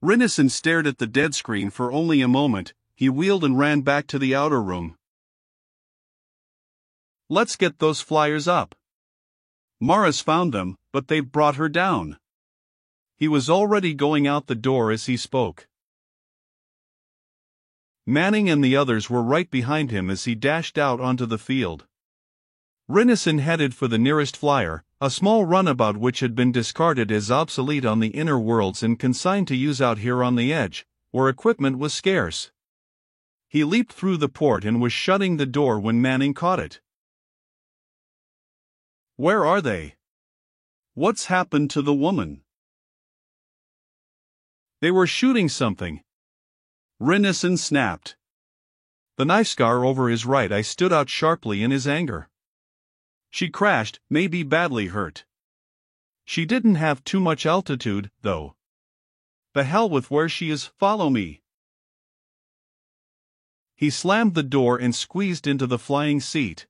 Rinison stared at the dead screen for only a moment. He wheeled and ran back to the outer room. "Let's get those flyers up." "Mara's found them, but they've brought her down." He was already going out the door as he spoke. Manning and the others were right behind him as he dashed out onto the field. Rinison headed for the nearest flyer, a small runabout which had been discarded as obsolete on the inner worlds and consigned to use out here on the edge, where equipment was scarce. He leaped through the port and was shutting the door when Manning caught it. "Where are they? What's happened to the woman?" "They were shooting something," Rinison snapped. The knife scar over his right eye stood out sharply in his anger. "She crashed, maybe badly hurt. She didn't have too much altitude, though. The hell with where she is, follow me." He slammed the door and squeezed into the flying seat.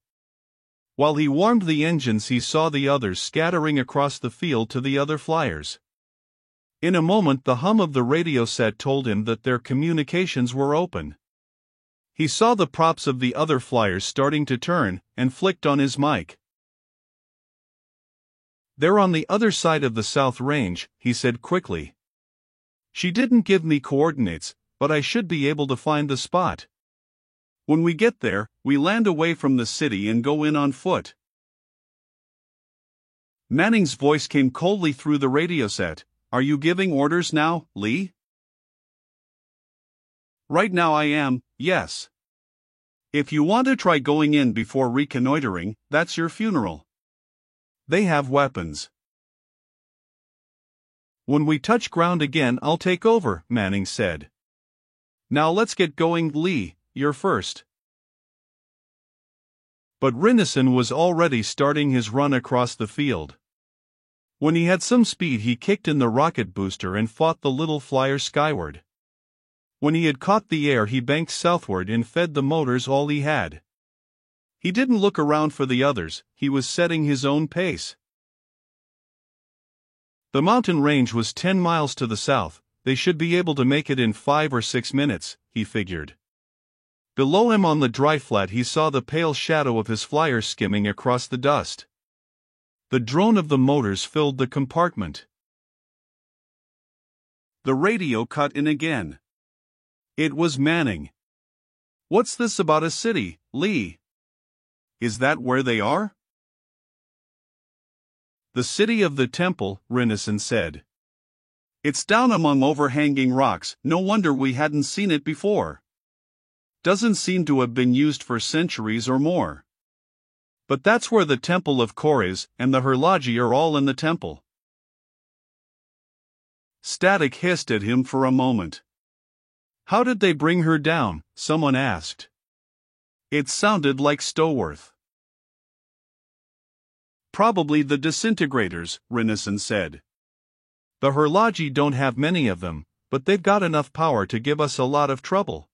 While he warmed the engines, he saw the others scattering across the field to the other flyers. In a moment, the hum of the radio set told him that their communications were open. He saw the props of the other flyers starting to turn, and flicked on his mic. "They're on the other side of the South Range," he said quickly. "She didn't give me coordinates, but I should be able to find the spot. When we get there, we land away from the city and go in on foot." Manning's voice came coldly through the radio set. "Are you giving orders now, Lee?" "Right now I am, yes. If you want to try going in before reconnoitering, that's your funeral. They have weapons." "When we touch ground again, I'll take over," Manning said. "Now let's get going, Lee, you're first." But Rinison was already starting his run across the field. When he had some speed, he kicked in the rocket booster and fought the little flyer skyward. When he had caught the air, he banked southward and fed the motors all he had. He didn't look around for the others, he was setting his own pace. The mountain range was 10 miles to the south. They should be able to make it in 5 or 6 minutes, he figured. Below him on the dry flat, he saw the pale shadow of his flyer skimming across the dust. The drone of the motors filled the compartment. The radio cut in again. It was Manning. "What's this about a city, Lee? Is that where they are?" "The city of the temple," Rinison said. "It's down among overhanging rocks, no wonder we hadn't seen it before. Doesn't seem to have been used for centuries or more. But that's where the Temple of Kor is, and the Herlaji are all in the temple." Static hissed at him for a moment. "How did they bring her down?" someone asked. It sounded like Stoworth. "Probably the disintegrators," Rinison said. "The Herlaji don't have many of them, but they've got enough power to give us a lot of trouble."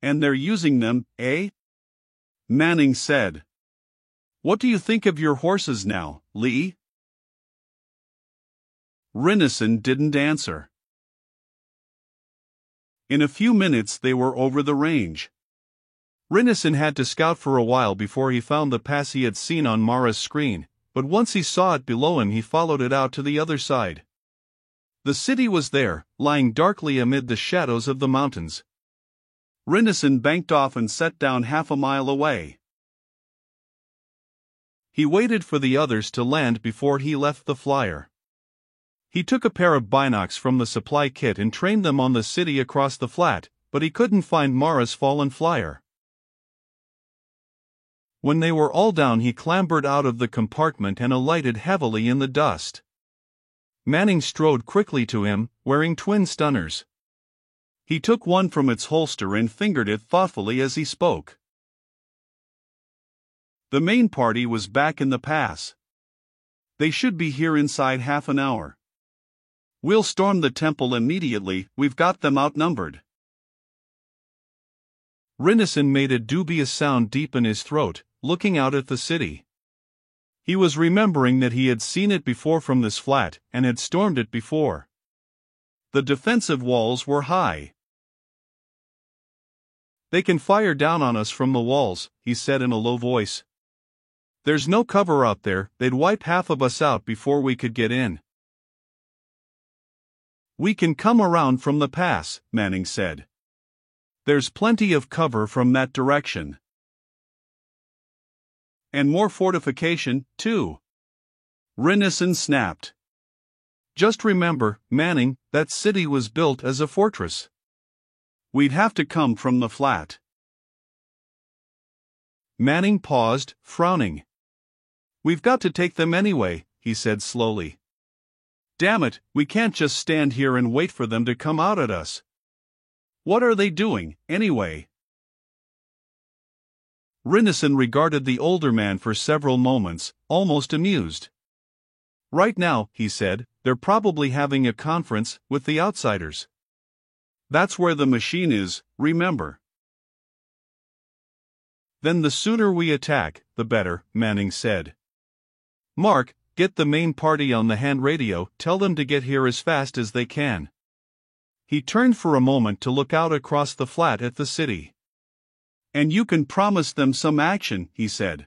"And they're using them, eh?" Manning said. "What do you think of your horses now, Lee?" Rinison didn't answer. In a few minutes they were over the range. Rinison had to scout for a while before he found the pass he had seen on Mara's screen, but once he saw it below him, he followed it out to the other side. The city was there, lying darkly amid the shadows of the mountains. Rinison banked off and sat down half a mile away. He waited for the others to land before he left the flyer. He took a pair of binocs from the supply kit and trained them on the city across the flat, but he couldn't find Mara's fallen flyer. When they were all down, he clambered out of the compartment and alighted heavily in the dust. Manning strode quickly to him, wearing twin stunners. He took one from its holster and fingered it thoughtfully as he spoke. The main party was back in the pass. They should be here inside half an hour. We'll storm the temple immediately, we've got them outnumbered. Rinison made a dubious sound deep in his throat, looking out at the city. He was remembering that he had seen it before from this flat, and had stormed it before. The defensive walls were high. They can fire down on us from the walls, he said in a low voice. There's no cover out there, they'd wipe half of us out before we could get in. We can come around from the pass, Manning said. There's plenty of cover from that direction. And more fortification, too. Rinnison snapped. Just remember, Manning, that city was built as a fortress. We'd have to come from the flat. Manning paused, frowning. We've got to take them anyway, he said slowly. Damn it, we can't just stand here and wait for them to come out at us. What are they doing, anyway? Rinnison regarded the older man for several moments, almost amused. Right now, he said, they're probably having a conference with the outsiders. That's where the machine is, remember. Then the sooner we attack, the better, Manning said. Mark, get the main party on the hand radio, tell them to get here as fast as they can. He turned for a moment to look out across the flat at the city. And you can promise them some action, he said.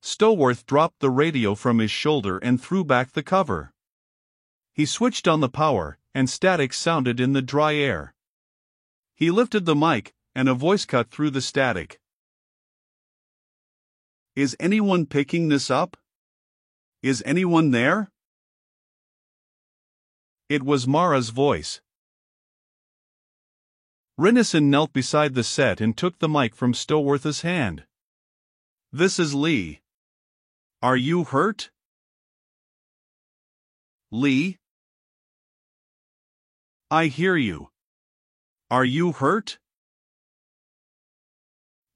Stowworth dropped the radio from his shoulder and threw back the cover. He switched on the power, and static sounded in the dry air. He lifted the mic, and a voice cut through the static. Is anyone picking this up? Is anyone there? It was Mara's voice. Rinnison knelt beside the set and took the mic from Stowworth's hand. This is Lee. Are you hurt? Lee? I hear you. Are you hurt?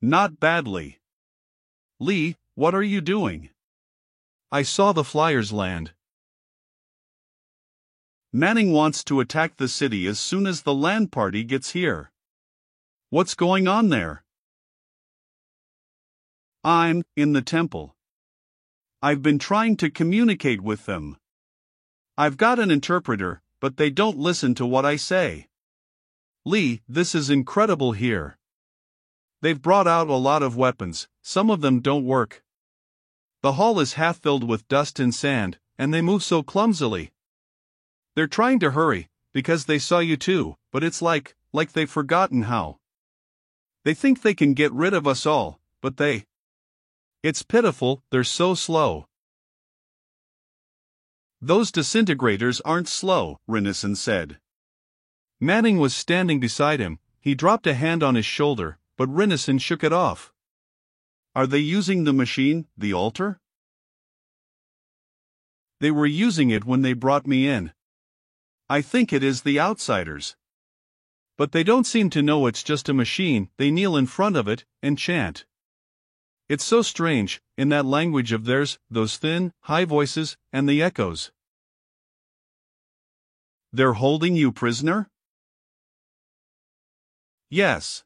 Not badly. Lee, what are you doing? I saw the flyers land. Manning wants to attack the city as soon as the land party gets here. What's going on there? I'm in the temple. I've been trying to communicate with them. I've got an interpreter, but they don't listen to what I say. Lee, this is incredible here. They've brought out a lot of weapons, some of them don't work. The hall is half filled with dust and sand, and they move so clumsily. They're trying to hurry, because they saw you too, but it's like they've forgotten how. They think they can get rid of us all, but it's pitiful, they're so slow. Those disintegrators aren't slow, Rinnison said. Manning was standing beside him. He dropped a hand on his shoulder, but Rinnison shook it off. Are they using the machine, the altar? They were using it when they brought me in. I think it is the outsiders. But they don't seem to know it's just a machine. They kneel in front of it and chant. It's so strange, in that language of theirs, those thin, high voices, and the echoes. They're holding you prisoner? Yes.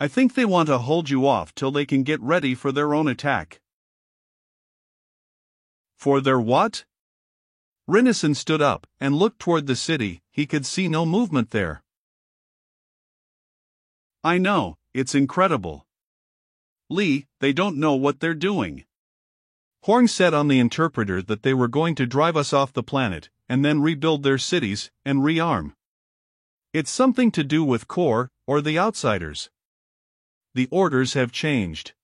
I think they want to hold you off till they can get ready for their own attack. For their what? Rinnison stood up and looked toward the city. He could see no movement there. I know, it's incredible. Lee, they don't know what they're doing. Horn said on the interpreter that they were going to drive us off the planet, and then rebuild their cities, and rearm. It's something to do with Core, or the outsiders. The orders have changed.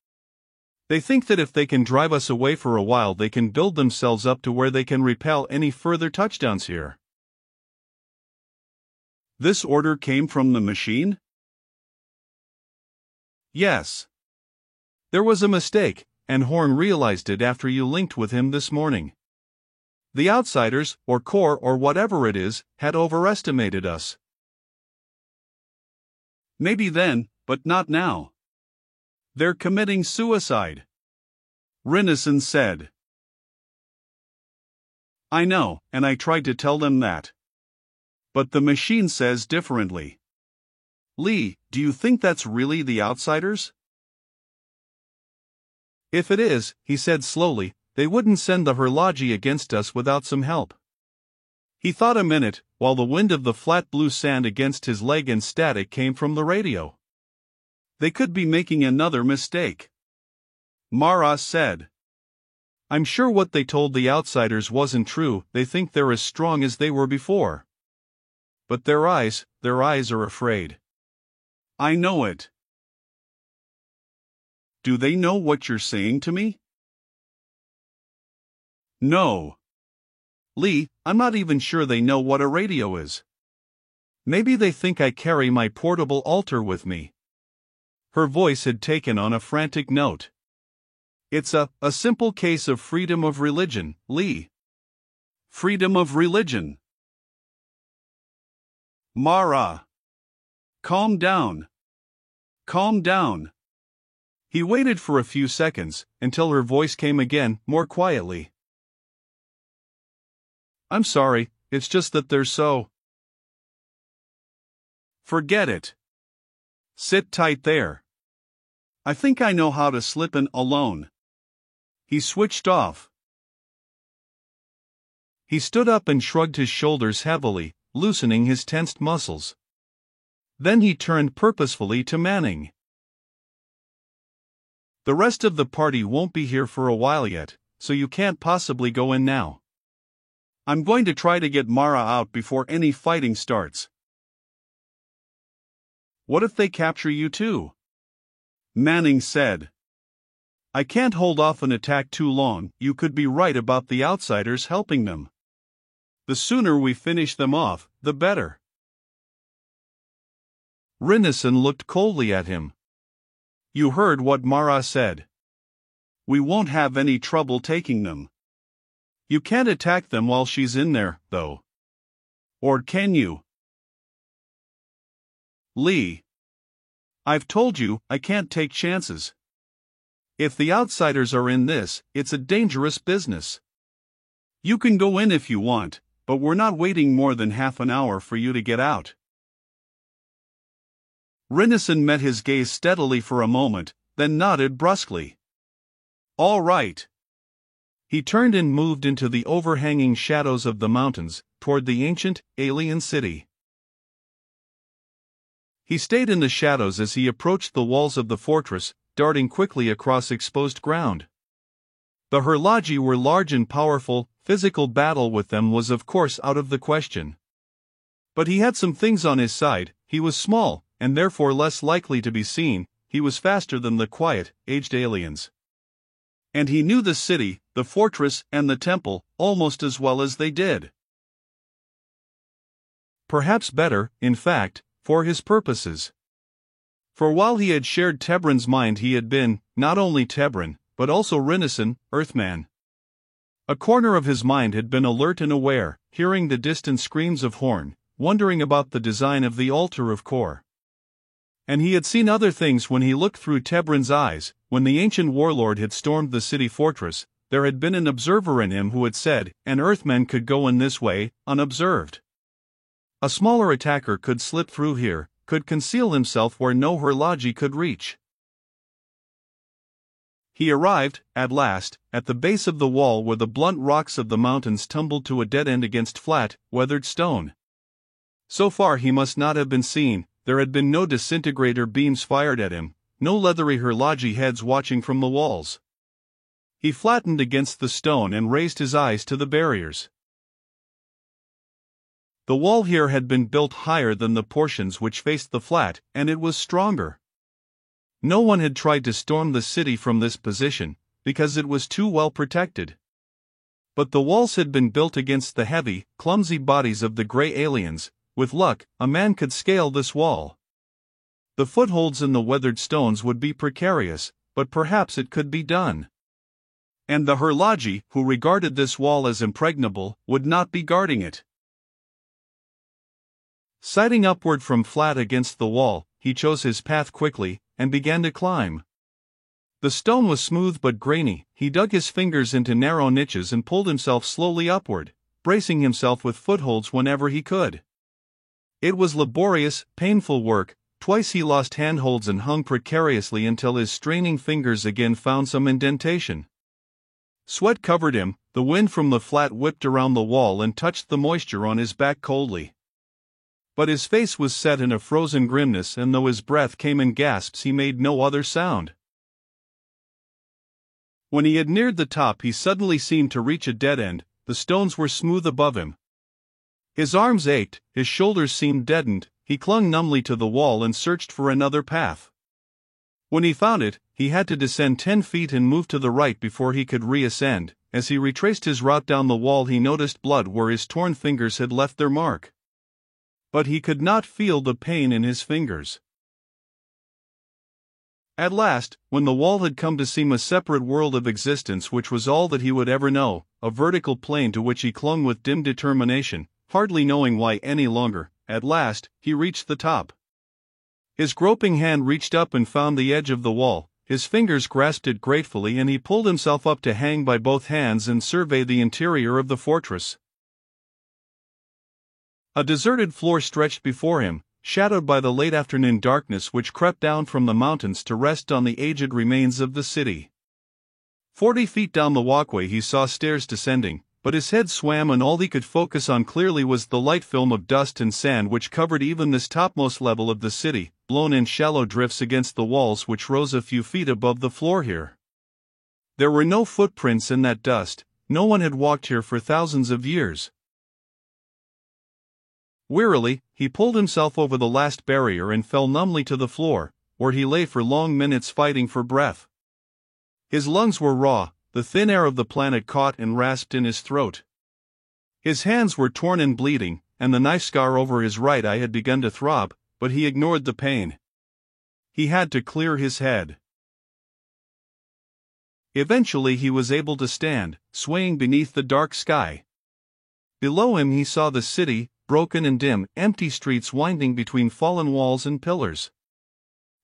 They think that if they can drive us away for a while they can build themselves up to where they can repel any further touchdowns here. This order came from the machine? Yes. There was a mistake, and Horn realized it after you linked with him this morning. The outsiders, or Core or whatever it is, had overestimated us. Maybe then, but not now. They're committing suicide. Rinnison said. I know, and I tried to tell them that. But the machine says differently. Lee, do you think that's really the outsiders? If it is, he said slowly, they wouldn't send the Herlogi against us without some help. He thought a minute, while the wind of the flat blue sand against his leg and static came from the radio. They could be making another mistake. Mara said. I'm sure what they told the outsiders wasn't true. They think they're as strong as they were before. But their eyes are afraid. I know it. Do they know what you're saying to me? No. Lee, I'm not even sure they know what a radio is. Maybe they think I carry my portable altar with me. Her voice had taken on a frantic note. It's a simple case of freedom of religion, Lee. Freedom of religion. Mara. Calm down. Calm down. He waited for a few seconds, until her voice came again, more quietly. I'm sorry, it's just that they're so. Forget it. Sit tight there. I think I know how to slip in alone. He switched off. He stood up and shrugged his shoulders heavily, loosening his tensed muscles. Then he turned purposefully to Manning. The rest of the party won't be here for a while yet, so you can't possibly go in now. I'm going to try to get Mara out before any fighting starts. What if they capture you too? Manning said. I can't hold off an attack too long. You could be right about the outsiders helping them. The sooner we finish them off, the better. Rinnison looked coldly at him. You heard what Mara said. We won't have any trouble taking them. You can't attack them while she's in there, though. Or can you? Lee. I've told you, I can't take chances. If the outsiders are in this, it's a dangerous business. You can go in if you want, but we're not waiting more than half an hour for you to get out. Rinnison met his gaze steadily for a moment, then nodded brusquely. All right. He turned and moved into the overhanging shadows of the mountains, toward the ancient, alien city. He stayed in the shadows as he approached the walls of the fortress, darting quickly across exposed ground. The Hurlaji were large and powerful. Physical battle with them was of course out of the question. But he had some things on his side. He was small, and therefore less likely to be seen. He was faster than the quiet, aged aliens. And he knew the city, the fortress, and the temple, almost as well as they did. Perhaps better, in fact, for his purposes. For while he had shared Tebran's mind, he had been, not only Tebran, but also Rinnison, Earthman. A corner of his mind had been alert and aware, hearing the distant screams of Horn, wondering about the design of the altar of Kor. And he had seen other things when he looked through Tebran's eyes. When the ancient warlord had stormed the city fortress, there had been an observer in him who had said, an Earthman could go in this way, unobserved. A smaller attacker could slip through here, could conceal himself where no Hurlaji could reach. He arrived, at last, at the base of the wall where the blunt rocks of the mountains tumbled to a dead end against flat, weathered stone. So far he must not have been seen. There had been no disintegrator beams fired at him, no leathery Hurlaji heads watching from the walls. He flattened against the stone and raised his eyes to the barriers. The wall here had been built higher than the portions which faced the flat, and it was stronger. No one had tried to storm the city from this position, because it was too well protected. But the walls had been built against the heavy, clumsy bodies of the gray aliens. With luck, a man could scale this wall. The footholds in the weathered stones would be precarious, but perhaps it could be done. And the Hurlaji, who regarded this wall as impregnable, would not be guarding it. Sighting upward from flat against the wall, he chose his path quickly, and began to climb. The stone was smooth but grainy. He dug his fingers into narrow niches and pulled himself slowly upward, bracing himself with footholds whenever he could. It was laborious, painful work. Twice he lost handholds and hung precariously until his straining fingers again found some indentation. Sweat covered him, The wind from the flat whipped around the wall and touched the moisture on his back coldly. But his face was set in a frozen grimness, and though his breath came in gasps, he made no other sound. When he had neared the top, he suddenly seemed to reach a dead end. The stones were smooth above him. His arms ached, his shoulders seemed deadened. He clung numbly to the wall and searched for another path. When he found it, he had to descend 10 feet and move to the right before he could reascend. As he retraced his route down the wall, he noticed blood where his torn fingers had left their mark. But he could not feel the pain in his fingers. At last, when the wall had come to seem a separate world of existence which was all that he would ever know, a vertical plane to which he clung with dim determination, hardly knowing why any longer, at last, he reached the top. His groping hand reached up and found the edge of the wall, his fingers grasped it gratefully, and he pulled himself up to hang by both hands and survey the interior of the fortress. A deserted floor stretched before him, shadowed by the late afternoon darkness which crept down from the mountains to rest on the aged remains of the city. 40 feet down the walkway he saw stairs descending, but his head swam and all he could focus on clearly was the light film of dust and sand which covered even this topmost level of the city, blown in shallow drifts against the walls which rose a few feet above the floor here. There were no footprints in that dust. No one had walked here for thousands of years. Wearily, he pulled himself over the last barrier and fell numbly to the floor, where he lay for long minutes fighting for breath. His lungs were raw, the thin air of the planet caught and rasped in his throat. His hands were torn and bleeding, and the knife scar over his right eye had begun to throb, but he ignored the pain. He had to clear his head. Eventually he was able to stand, swaying beneath the dark sky. Below him he saw the city, broken and dim, empty streets winding between fallen walls and pillars.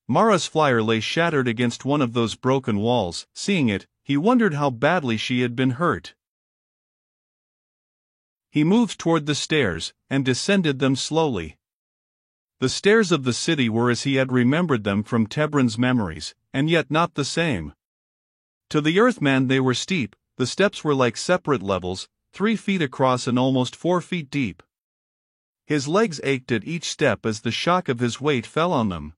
Mara's flyer lay shattered against one of those broken walls. Seeing it, he wondered how badly she had been hurt. He moved toward the stairs, and descended them slowly. The stairs of the city were as he had remembered them from Tebran's memories, and yet not the same. To the Earthman they were steep. The steps were like separate levels, 3 feet across and almost 4 feet deep. His legs ached at each step as the shock of his weight fell on them.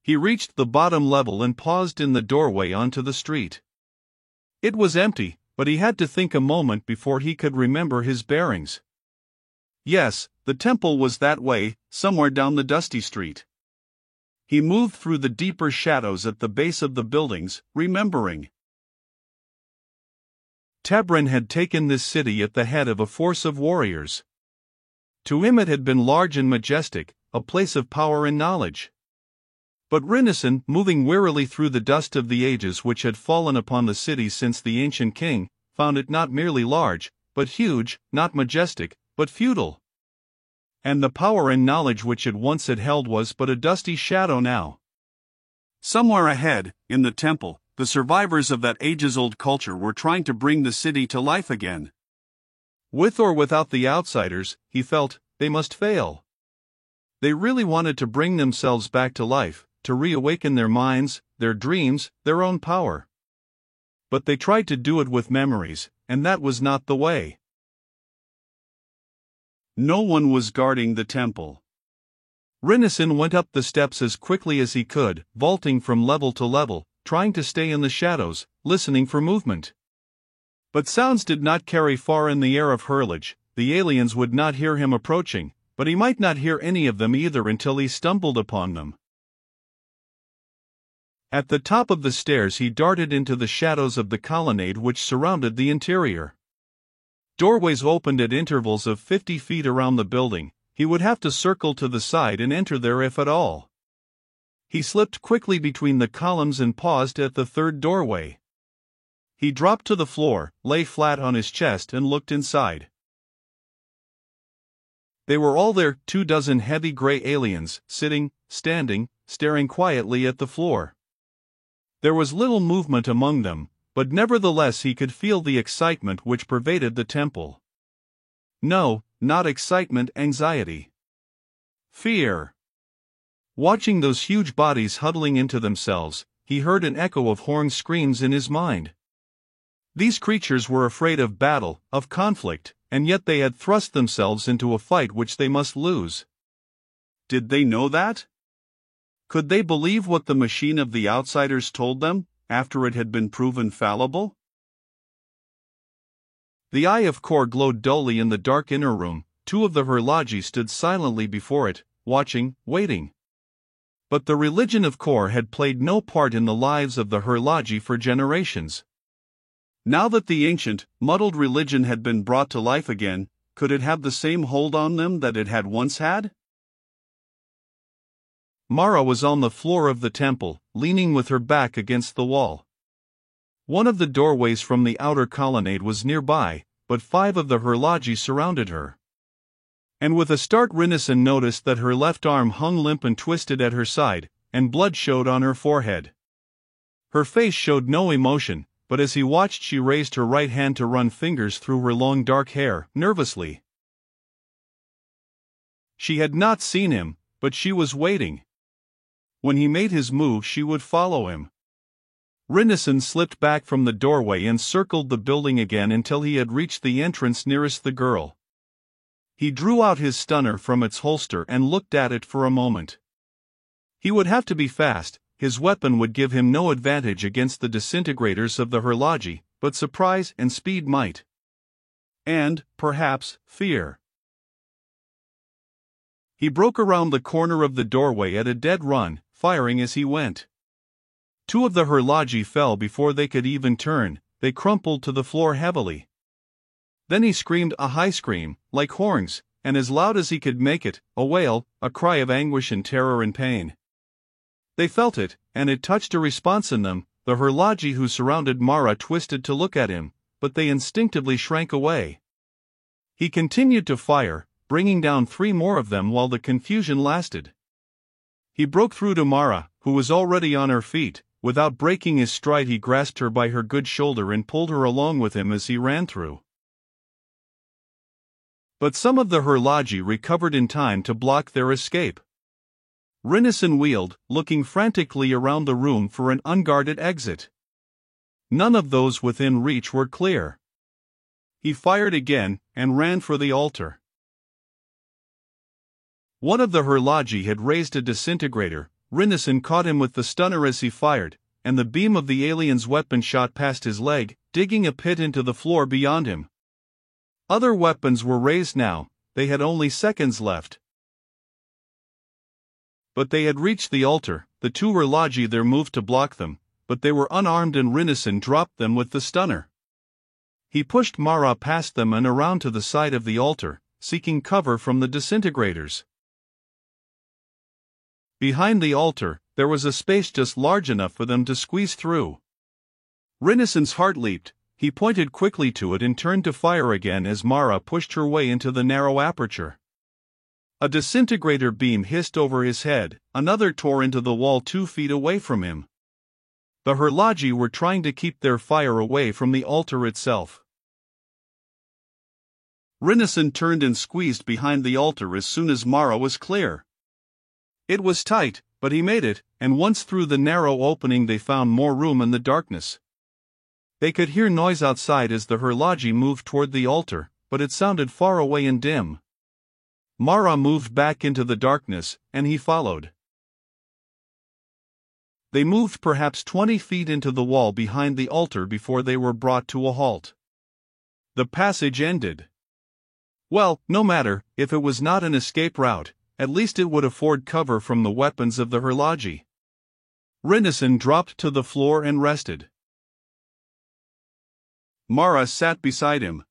He reached the bottom level and paused in the doorway onto the street. It was empty, but he had to think a moment before he could remember his bearings. Yes, the temple was that way, somewhere down the dusty street. He moved through the deeper shadows at the base of the buildings, remembering. Tebran had taken this city at the head of a force of warriors. To him it had been large and majestic, a place of power and knowledge. But Rinnesan, moving wearily through the dust of the ages which had fallen upon the city since the ancient king, found it not merely large, but huge, not majestic, but feudal. And the power and knowledge which it once had held was but a dusty shadow now. Somewhere ahead, in the temple, the survivors of that ages-old culture were trying to bring the city to life again. With or without the outsiders, he felt, they must fail. They really wanted to bring themselves back to life, to reawaken their minds, their dreams, their own power. But they tried to do it with memories, and that was not the way. No one was guarding the temple. Rinnesan went up the steps as quickly as he could, vaulting from level to level, trying to stay in the shadows, listening for movement. But sounds did not carry far in the air of Hurlage. The aliens would not hear him approaching, but he might not hear any of them either until he stumbled upon them. At the top of the stairs he darted into the shadows of the colonnade which surrounded the interior. Doorways opened at intervals of 50 feet around the building. He would have to circle to the side and enter there if at all. He slipped quickly between the columns and paused at the third doorway. He dropped to the floor, lay flat on his chest and looked inside. They were all there, 24 heavy gray aliens, sitting, standing, staring quietly at the floor. There was little movement among them, but nevertheless he could feel the excitement which pervaded the temple. No, not excitement, anxiety. Fear. Watching those huge bodies huddling into themselves, he heard an echo of Horn's screams in his mind. These creatures were afraid of battle, of conflict, and yet they had thrust themselves into a fight which they must lose. Did they know that? Could they believe what the machine of the outsiders told them, after it had been proven fallible? The eye of Kor glowed dully in the dark inner room. Two of the Hurlagi stood silently before it, watching, waiting. But the religion of Kor had played no part in the lives of the Hurlagi for generations. Now that the ancient, muddled religion had been brought to life again, could it have the same hold on them that it had once had? Mara was on the floor of the temple, leaning with her back against the wall. One of the doorways from the outer colonnade was nearby, but 5 of the Hurlagi surrounded her. And with a start Rinneson noticed that her left arm hung limp and twisted at her side, and blood showed on her forehead. Her face showed no emotion, but as he watched she raised her right hand to run fingers through her long dark hair, nervously. She had not seen him, but she was waiting. When he made his move she would follow him. Rinneson slipped back from the doorway and circled the building again until he had reached the entrance nearest the girl. He drew out his stunner from its holster and looked at it for a moment. He would have to be fast. His weapon would give him no advantage against the disintegrators of the Hurlagi, but surprise and speed might. And, perhaps, fear. He broke around the corner of the doorway at a dead run, firing as he went. 2 of the Hurlagi fell before they could even turn. They crumpled to the floor heavily. Then he screamed a high scream, like horns, and as loud as he could make it, a wail, a cry of anguish and terror and pain. They felt it, and it touched a response in them. The Hurlagi who surrounded Mara twisted to look at him, but they instinctively shrank away. He continued to fire, bringing down 3 more of them while the confusion lasted. He broke through to Mara, who was already on her feet. Without breaking his stride he grasped her by her good shoulder and pulled her along with him as he ran through. But some of the Hurlagi recovered in time to block their escape. Rinneson wheeled, looking frantically around the room for an unguarded exit. None of those within reach were clear. He fired again, and ran for the altar. One of the Hurlagi had raised a disintegrator. Rinneson caught him with the stunner as he fired, and the beam of the alien's weapon shot past his leg, digging a pit into the floor beyond him. Other weapons were raised now. They had only seconds left. But they had reached the altar. The 2 Hurlagi there moved to block them, but they were unarmed and Rinneson dropped them with the stunner. He pushed Mara past them and around to the side of the altar, seeking cover from the disintegrators. Behind the altar, there was a space just large enough for them to squeeze through. Rinneson's heart leaped. He pointed quickly to it and turned to fire again as Mara pushed her way into the narrow aperture. A disintegrator beam hissed over his head, another tore into the wall 2 feet away from him. The Hurlagi were trying to keep their fire away from the altar itself. Rinneson turned and squeezed behind the altar as soon as Mara was clear. It was tight, but he made it, and once through the narrow opening they found more room in the darkness. They could hear noise outside as the Hurlagi moved toward the altar, but it sounded far away and dim. Mara moved back into the darkness, and he followed. They moved perhaps 20 feet into the wall behind the altar before they were brought to a halt. The passage ended. Well, no matter, if it was not an escape route, at least it would afford cover from the weapons of the Hurlagi. Rinneson dropped to the floor and rested. Mara sat beside him.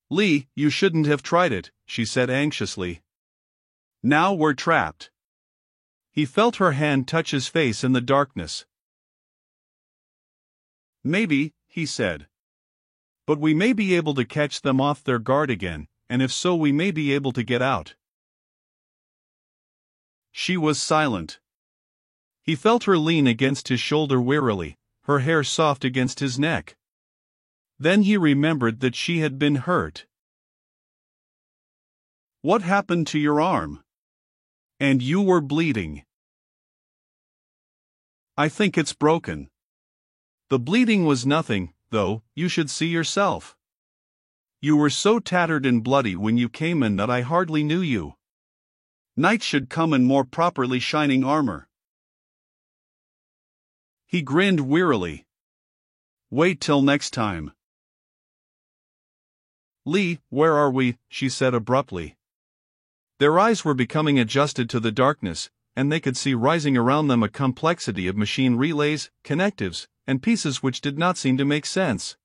"Lee, you shouldn't have tried it," she said anxiously. "Now we're trapped." He felt her hand touch his face in the darkness. "Maybe," he said. "But we may be able to catch them off their guard again, and if so we may be able to get out." She was silent. He felt her lean against his shoulder wearily, her hair soft against his neck. Then he remembered that she had been hurt. "What happened to your arm? And you were bleeding." "I think it's broken." The bleeding was nothing, though, you should see yourself. You were so tattered and bloody when you came in that I hardly knew you. Knights should come in more properly shining armor." He grinned wearily. "Wait till next time." "Lee, where are we?" she said abruptly. Their eyes were becoming adjusted to the darkness, and they could see rising around them a complexity of machine relays, connectives, and pieces which did not seem to make sense.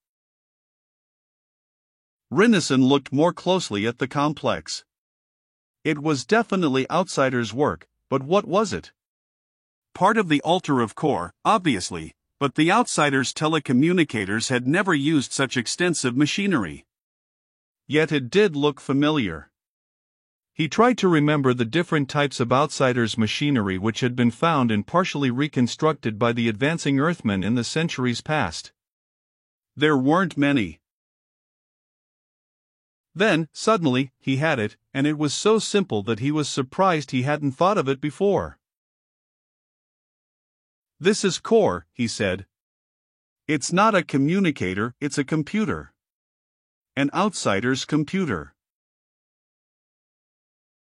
Rinnison looked more closely at the complex. It was definitely outsiders' work, but what was it? Part of the altar of Core, obviously, but the outsiders' telecommunicators had never used such extensive machinery. Yet it did look familiar. He tried to remember the different types of outsiders' machinery which had been found and partially reconstructed by the advancing Earthmen in the centuries past. There weren't many. Then, suddenly, he had it, and it was so simple that he was surprised he hadn't thought of it before. "This is Core," he said. "It's not a communicator, it's a computer. An outsider's computer."